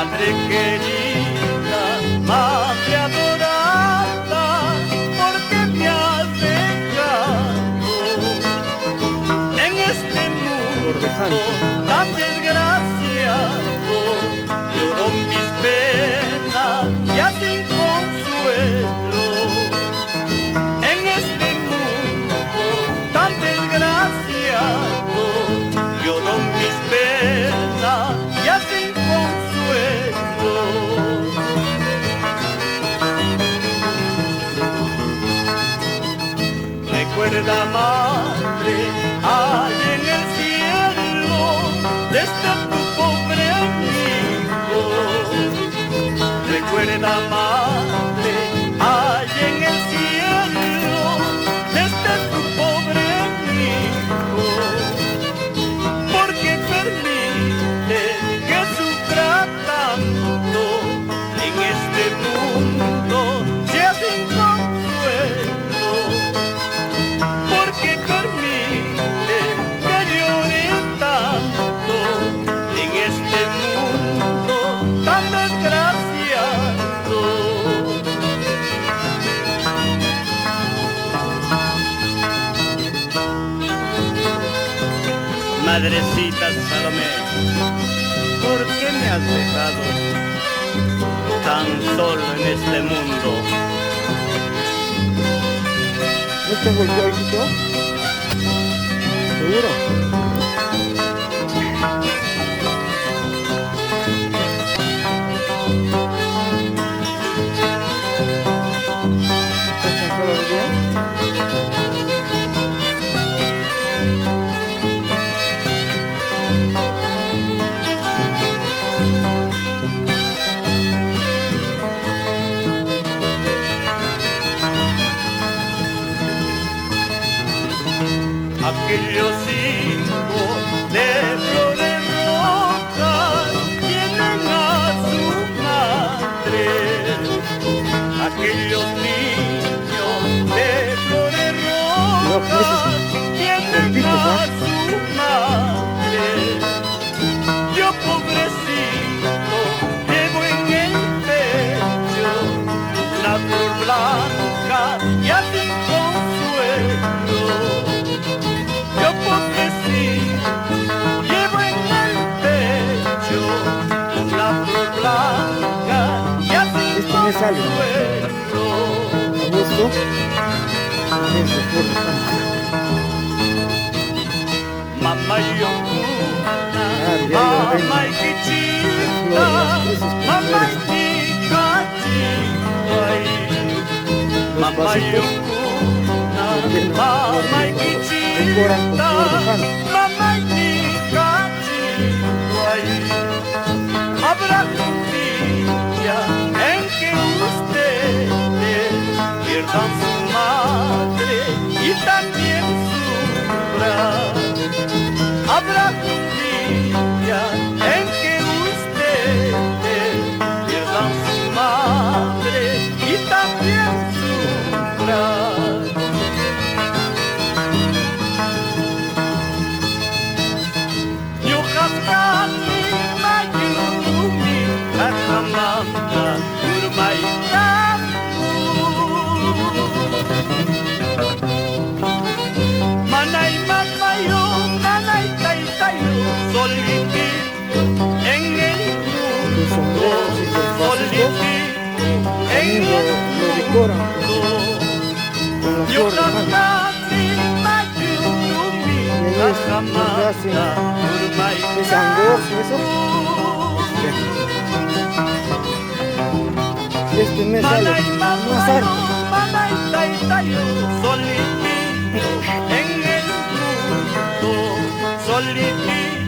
Madre querida, madre adorada, ¿por qué me has dejado en este mundo tan desgraciado? Lloro mis penas ya sin consuelo, en este mundo tan desgraciado. Lloro mis penas ya sin consuelo. Recuerda, madre, hay en el cielo desde tu pobre hijo. Recuerda, madre, hay en el cielo desde tu pobre hijo. Porque permite que sufra tanto en este mundo sea sin consuelo. Porque permite que llore tanto en este mundo tan desgraciado. Madrecita Salomé, ¿por qué me has dejado tan solo en este mundo? ¿No te golpeó, hijito? ¿Seguro? ¿Estás cansado de día? Aquellos hijos de flores rojas tienen a su madre. Aquellos niños de flores rojas tienen a su madre. Yo pobrecito llevo en el pecho una flor blanca y sin consuelo. Yo pobrecito llevo en el pecho una flor blanca y sin consuelo. ¿A gusto? Mamá Yocuna, mamá Iquichita, mamá Iquichita, mamá Yocuna, mamá Iquichita, mamá Iquichita. Habrá un día en que ustedes pierdan su madre y también sufran. Habrá un día en que ustedes pierdan su madre y también sufran. Yo jascani mayumi kakamanda urmaitamu. Manay mamayo, manay taytayo, solitito en el mundo, solitito en el mundo. Yo cantante mayumi, kakamanda urmaitamu. Este mes sale más alto. Manay taytayo, solitito en el mundo, solitito